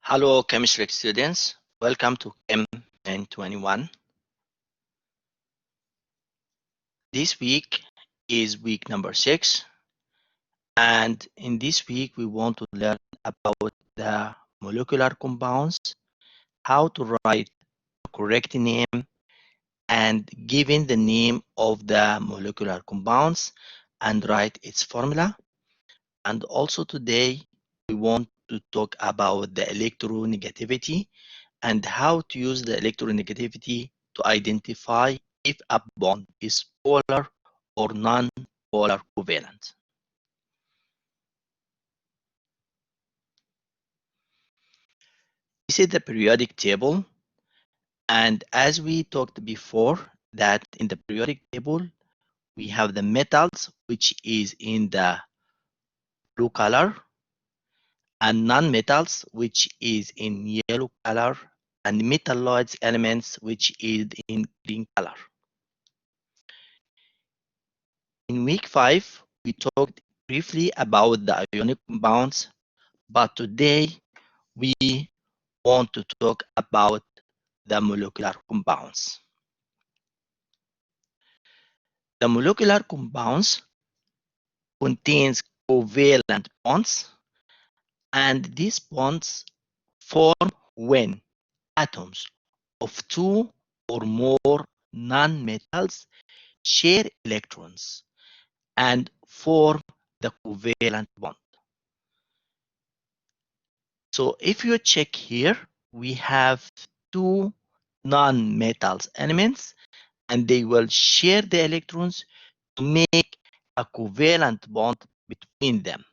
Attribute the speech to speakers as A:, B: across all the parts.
A: Hello, chemistry students. Welcome to Chem 1021. This week is week number 6, and in this week we want to learn about the molecular compounds, how to write the correct name, and giving the name of the molecular compounds and write its formula. And also today we want to talk about the electronegativity and how to use the electronegativity to identify if a bond is polar or non-polar covalent. This is the periodic table, and as we talked before, that in the periodic table we have the metals, which is in the blue color, and non-metals, which is in yellow color, and metalloids elements, which is in green color. In week 5, we talked briefly about the ionic compounds, but today we want to talk about the molecular compounds. The molecular compounds contains covalent bonds, and these bonds form when atoms of two or more non-metals share electrons and form the covalent bond. So if you check here, we have two non-metals elements, and they will share the electrons to make a covalent bond between them.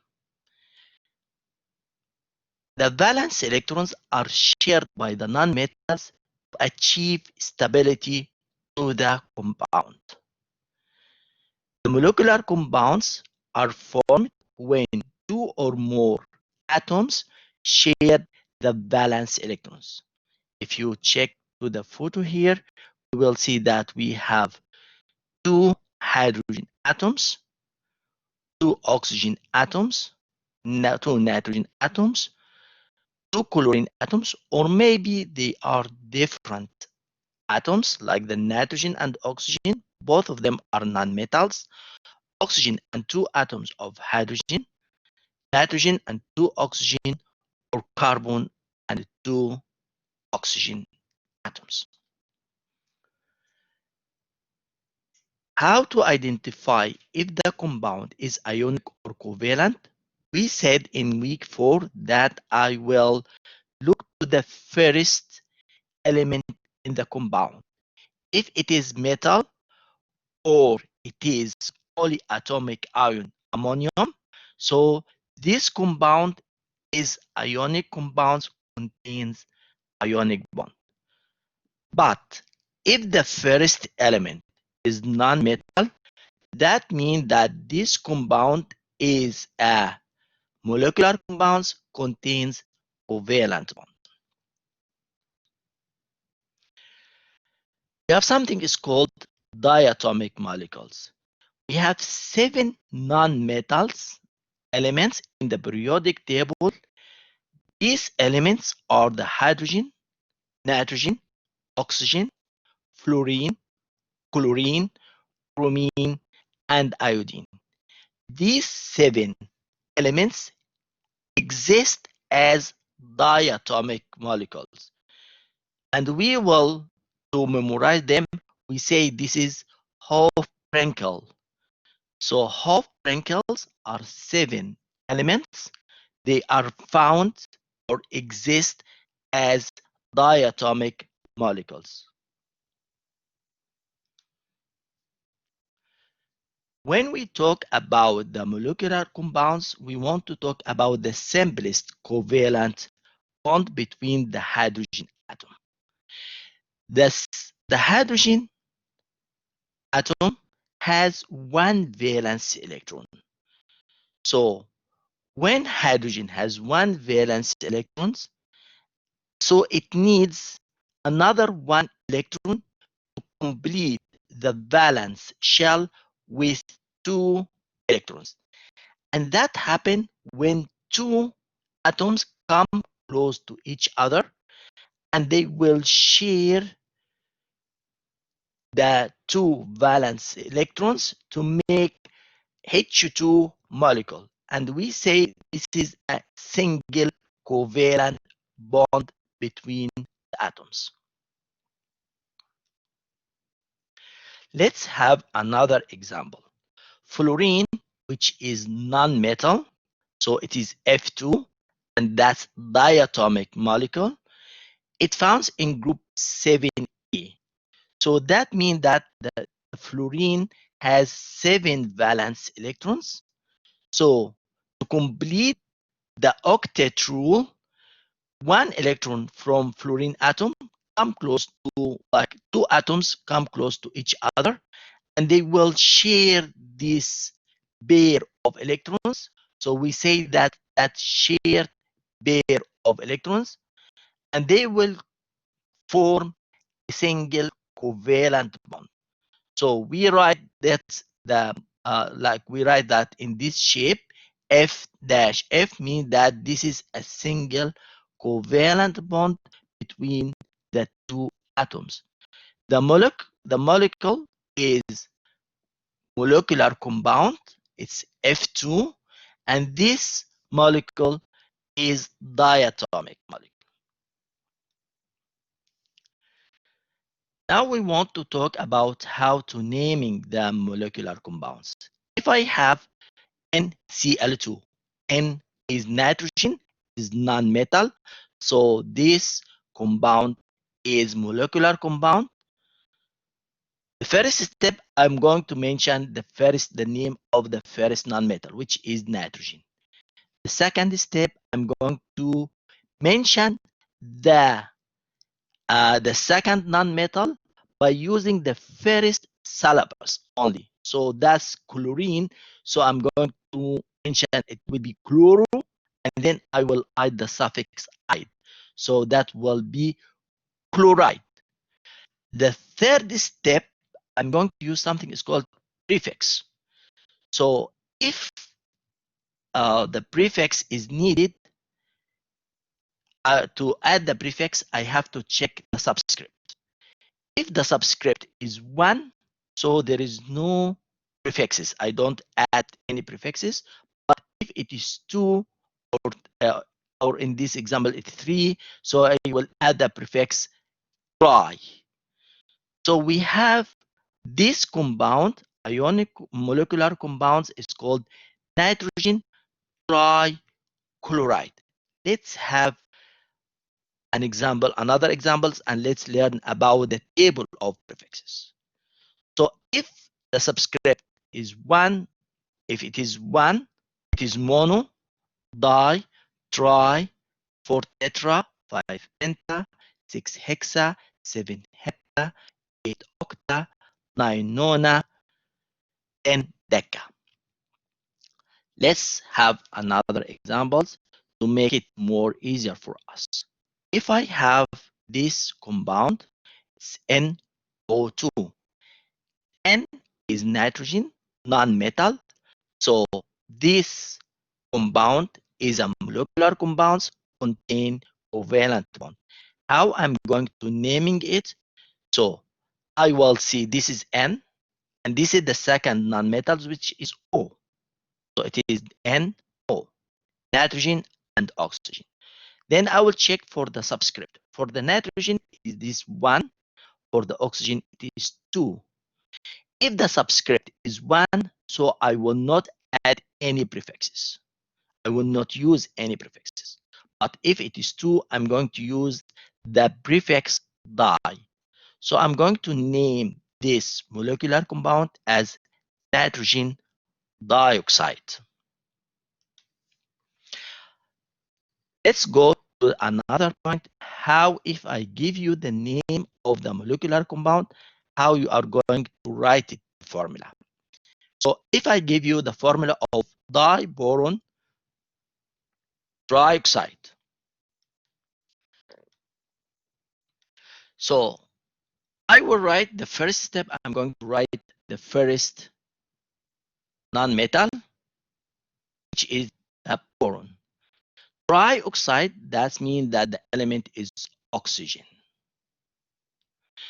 A: The valence electrons are shared by the non-metals to achieve stability to the compound. The molecular compounds are formed when two or more atoms share the valence electrons. If you check to the photo here, you will see that we have two hydrogen atoms, two oxygen atoms, two nitrogen atoms, two chlorine atoms, or maybe they are different atoms like the nitrogen and oxygen. Both of them are non-metals. Oxygen and two atoms of hydrogen, nitrogen and two oxygen, or carbon and two oxygen atoms. How to identify if the compound is ionic or covalent? We said in week 4 that I will look to the first element in the compound. If it is metal or it is polyatomic ion ammonium, so this compound is ionic compounds contains ionic bond. But if the first element is non-metal, that means that this compound is a molecular compounds contains covalent bond. We have something is called diatomic molecules. We have 7 non-metals elements in the periodic table. These elements are the hydrogen, nitrogen, oxygen, fluorine, chlorine, bromine, and iodine. These 7 elements exist as diatomic molecules. And we will, to memorize them, we say this is Hofprinkel. So Hofprinkels are 7 elements. They are found or exist as diatomic molecules. When we talk about the molecular compounds, we want to talk about the simplest covalent bond between the hydrogen atom. The hydrogen atom has one valence electron. So when hydrogen has one valence electron, so it needs another one electron to complete the valence shell with 2 electrons. And that happens when 2 atoms come close to each other, and they will share the two valence electrons to make H2 molecule. And we say this is a single covalent bond between the atoms. Let's have another example. Fluorine, which is non-metal, so it is F2, and that's diatomic molecule. It found in group 7A. So that means that the fluorine has 7 valence electrons. So to complete the octet rule, one electron from fluorine atom come close to, like two atoms come close to each other, and they will share this pair of electrons. So we say that that shared pair of electrons, and they will form a single covalent bond. So we write that we write that in this shape. F dash F means that this is a single covalent bond between the two atoms. The molecule is molecular compound. It's F2, and this molecule is diatomic molecule. Now we want to talk about how to naming the molecular compounds. If I have NCl2, N is nitrogen, is non-metal, so this compound is molecular compound. The first step, I'm going to mention the name of the first non-metal, which is nitrogen. The second step, I'm going to mention the second non-metal by using the first syllabus only. So that's chlorine. So I'm going to mention it will be chloro, and then I will add the suffix "ide." So that will be chloride. The third step, I'm going to use something is called prefix. So if the prefix is needed, to add the prefix, I have to check the subscript. If the subscript is 1, so there is no prefixes. I don't add any prefixes. But if it is 2, or in this example, it's 3, so I will add the prefix tri. So we have this compound, ionic molecular compounds, is called nitrogen trichloride. Let's have an example, another examples, and let's learn about the table of prefixes. So if the subscript is 1, if it is 1, it is mono, di, tri, 4 tetra, 5 penta, 6 hexa, 7 hepta, 8 octa, 9 nona, 10 deca. Let's have another examples to make it more easier for us. If I have this compound, it's NO2. N is nitrogen, non-metal. So this compound is a molecular compound contain covalent bond. How I'm going to naming it? So I will see this is N, and this is the second non-metals, which is O. So it is NO, nitrogen and oxygen. Then I will check for the subscript. For the nitrogen, it is 1. For the oxygen, it is 2. If the subscript is 1, so I will not add any prefixes. I will not use any prefixes. But if it is 2, I'm going to use the prefix di. So I'm going to name this molecular compound as nitrogen dioxide. Let's go to another point. How if I give you the name of the molecular compound, how you are going to write it formula. So if I give you the formula of diboron trioxide. So I will write the first step. I'm going to write the first non-metal, which is a boron. trioxide, that means that the element is oxygen.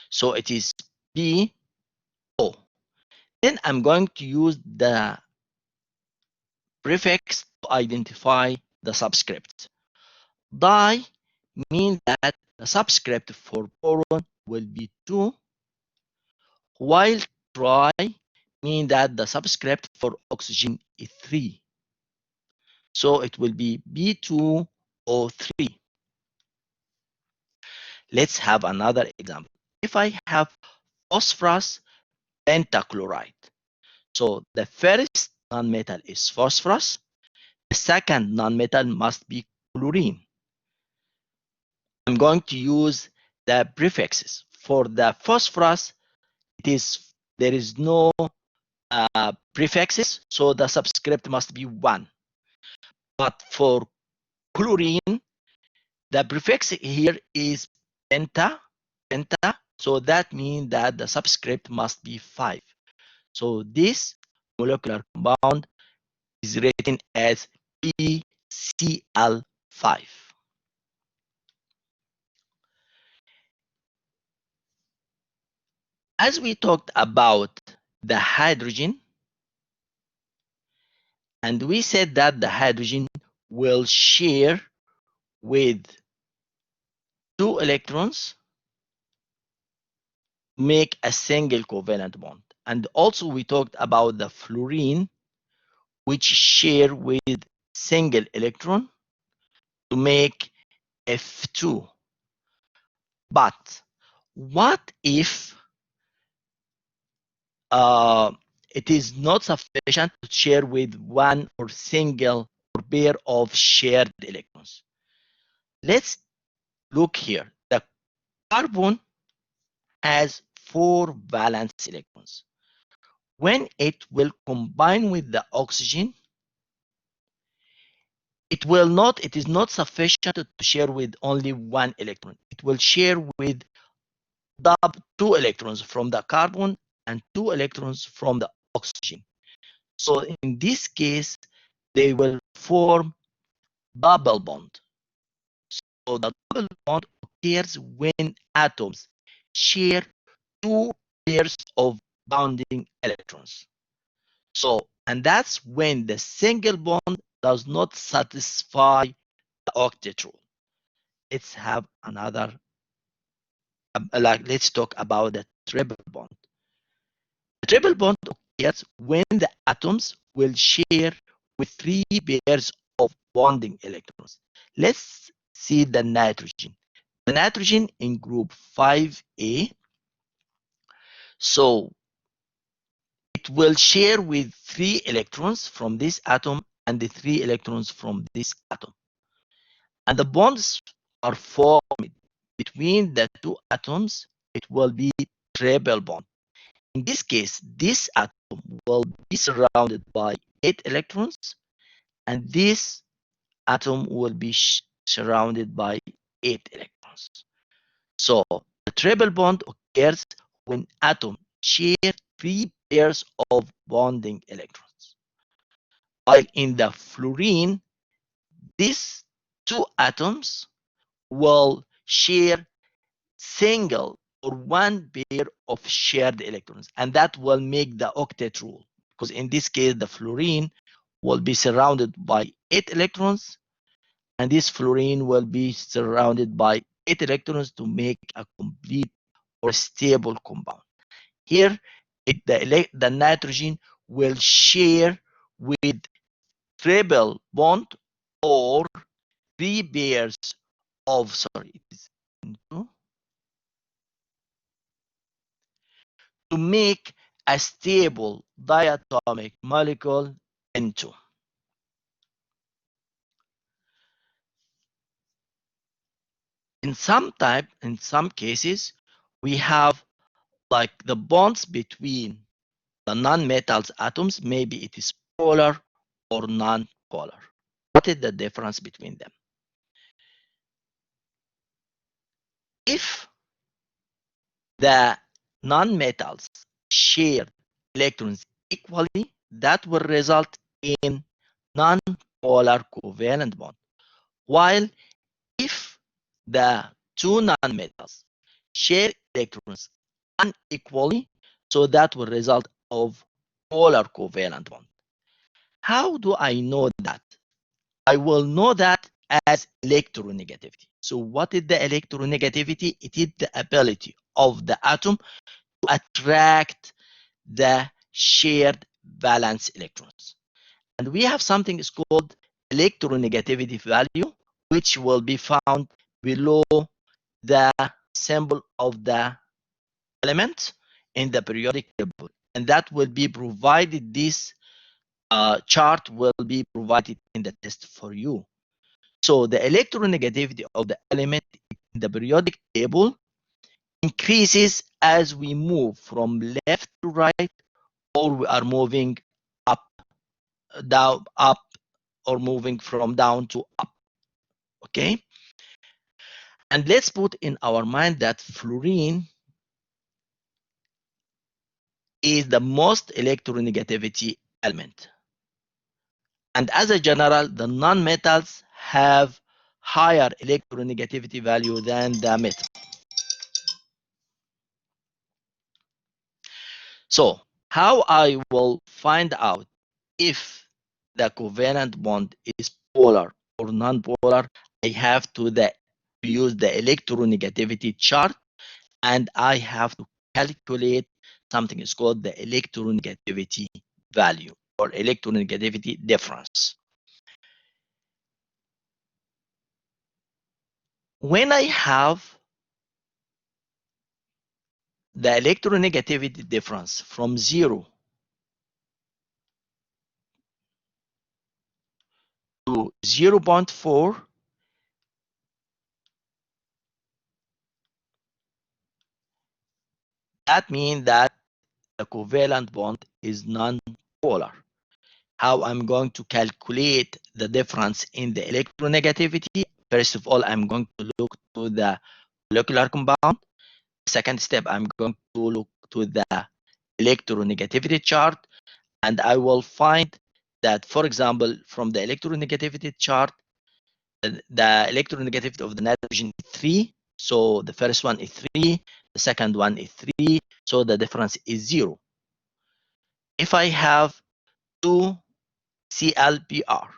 A: So it is BO. Then I'm going to use the prefix to identify the subscript. Di means that the subscript for boron will be 2, while tri means that the subscript for oxygen is 3. So it will be B2O3. Let's have another example. If I have phosphorus pentachloride, so the first nonmetal is phosphorus, the second nonmetal must be chlorine. I'm going to use the prefixes. For the phosphorus, there is no prefixes, so the subscript must be 1. But for chlorine, the prefix here is penta, so that means that the subscript must be 5. So this molecular compound is written as PCl5. As we talked about the hydrogen, and we said that the hydrogen will share with 2 electrons, make a single covalent bond. And also we talked about the fluorine, which share with single electron to make F2. But what if it is not sufficient to share with one or single or pair of shared electrons? Let's look here. The carbon has 4 valence electrons. When it will combine with the oxygen, it is not sufficient to share with only 1 electron. It will share with 2 electrons from the carbon and 2 electrons from the oxygen. So in this case, they will form double bond. So the double bond occurs when atoms share 2 pairs of bonding electrons. So, and that's when the single bond does not satisfy the octet rule. Let's have another, let's talk about the triple bond. The triple bond occurs when the atoms will share with 3 pairs of bonding electrons. Let's see the nitrogen. The nitrogen in group 5A, so it will share with 3 electrons from this atom and the 3 electrons from this atom. And the bonds are formed between the 2 atoms. It will be triple bond. In this case, this atom will be surrounded by 8 electrons, and this atom will be surrounded by 8 electrons. So the triple bond occurs when atoms share 3 pairs of bonding electrons. While in the fluorine, these 2 atoms will share single or 1 pair of shared electrons, and that will make the octet rule, because in this case the fluorine will be surrounded by 8 electrons, and this fluorine will be surrounded by 8 electrons to make a complete or stable compound. Here the nitrogen will share with triple bond or 3 pairs of, to make a stable diatomic molecule N2. In some cases, we have like the bonds between the non-metals atoms, maybe it is polar or non-polar. What is the difference between them? If the non-metals share electrons equally, that will result in non-polar covalent bond. While if the two nonmetals share electrons unequally, so that will result of polar covalent bond. How do I know that? I will know that as electronegativity. So what is the electronegativity? It is the ability of the atom to attract the shared valence electrons. And we have something is called electronegativity value, which will be found below the symbol of the element in the periodic table. And that will be provided, this chart will be provided in the test for you. So the electronegativity of the element in the periodic table increases as we move from left to right, or we are moving up, down, up, or moving from down to up. Okay? And let's put in our mind that fluorine is the most electronegativity element. And as a general, the non-metals have higher electronegativity value than the metal. So how I will find out if the covalent bond is polar or non-polar, I have to use the electronegativity chart, and I have to calculate something is called the electronegativity value or electronegativity difference. When I have the electronegativity difference from 0 to 0.4, that means that the covalent bond is non-polar. How I'm going to calculate the difference in the electronegativity? First of all, I'm going to look to the molecular compound. Second step, I'm going to look to the electronegativity chart, and I will find that, for example, from the electronegativity chart, the electronegativity of the nitrogen is 3. So the first one is 3, the second one is 3, so the difference is 0. If I have 2 ClBr,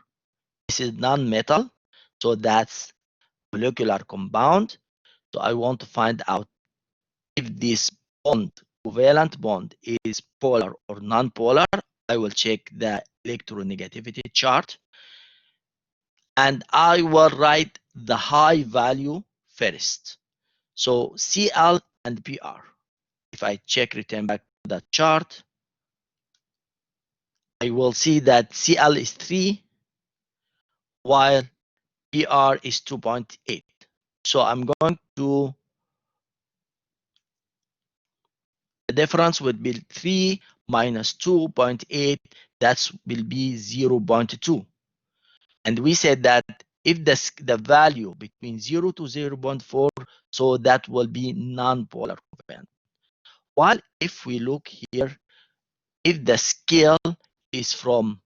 A: this is non-metal, so that's molecular compound. So I want to find out if this bond, covalent bond, is polar or non-polar. I will check the electronegativity chart, and I will write the high value first. So Cl and Br. If I return back to the chart, I will see that Cl is 3, while Br is 2.8. So I'm going to, the difference would be 3 minus 2.8, that will be 0.2. And we said that if the value between 0 to 0.4, so that will be non-polar covalent. While if we look here, if the scale is from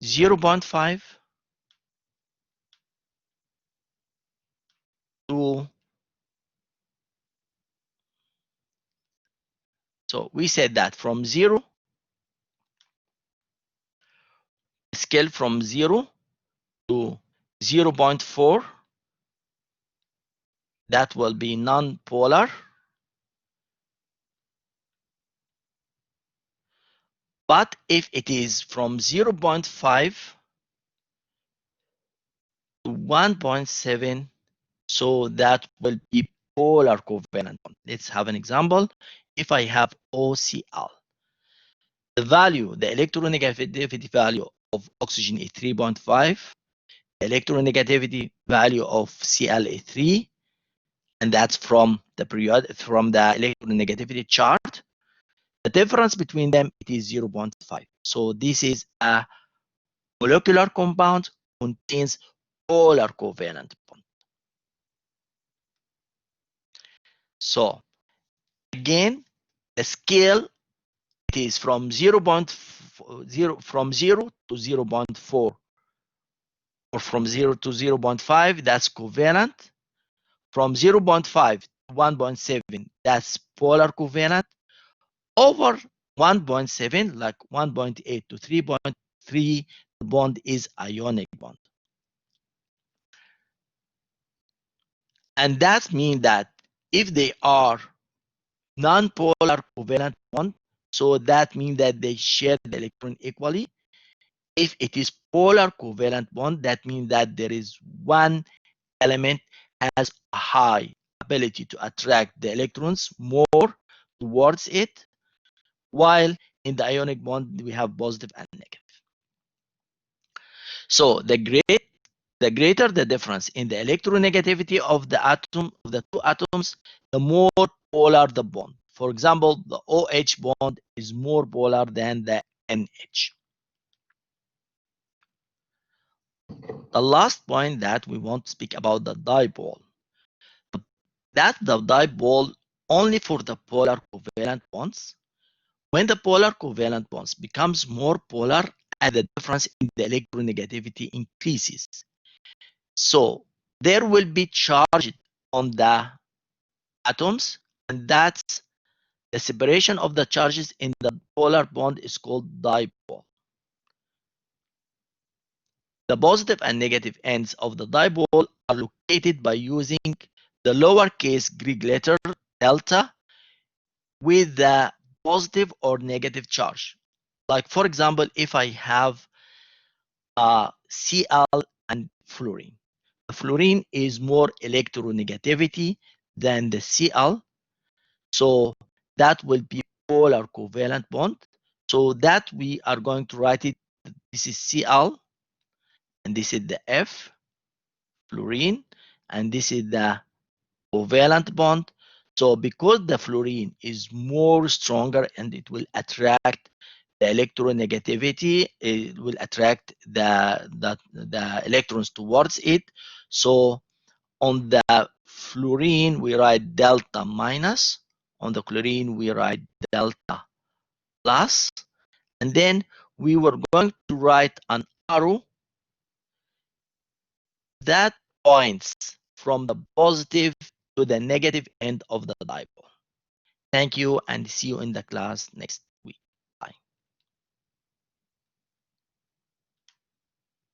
A: 0.5 to, so we said that from 0, scale from 0 to 0.4, that will be non-polar. But if it is from 0.5 to 1.7, so that will be polar covalent bond. Let's have an example. If I have OCl, the value, the electronegativity value of oxygen is 3.5, electronegativity value of Cl is 3, and that's from the electronegativity chart. The difference between them, it is 0.5. So this is a molecular compound contains polar covalent bond. So again, the scale, it is from 0.0 to 0.4 or from 0 to 0.5, that's covalent. From 0.5 to 1.7, that's polar covalent. Over 1.7, like 1.8 to 3.3, the bond is ionic bond. And that means that if they are non-polar covalent bond, so that means that they share the electron equally. If it is polar covalent bond, that means that there is one element has a high ability to attract the electrons more towards it, while in the ionic bond we have positive and negative. So the greater the difference in the electronegativity of the atom of the two atoms, the more polar the bond. For example, the OH bond is more polar than the NH. The last point that we want to speak about the dipole. That's the dipole only for the polar covalent bonds. When the polar covalent bonds becomes more polar and the difference in the electronegativity increases. So there will be charge on the atoms, and that's the separation of the charges in the polar bond is called dipole. The positive and negative ends of the dipole are located by using the lowercase Greek letter delta with the positive or negative charge. Like for example, if I have Cl and fluorine. The fluorine is more electronegativity than the Cl, so that will be polar covalent bond. So that we are going to write it. This is Cl, and this is the F, fluorine, and this is the covalent bond. So because the fluorine is more stronger and it will attract the electronegativity, it will attract the electrons towards it. So on the fluorine we write delta minus, on the chlorine we write delta plus, and then we were going to write an arrow that points from the positive to the negative end of the dipole. Thank you and see you in the class next.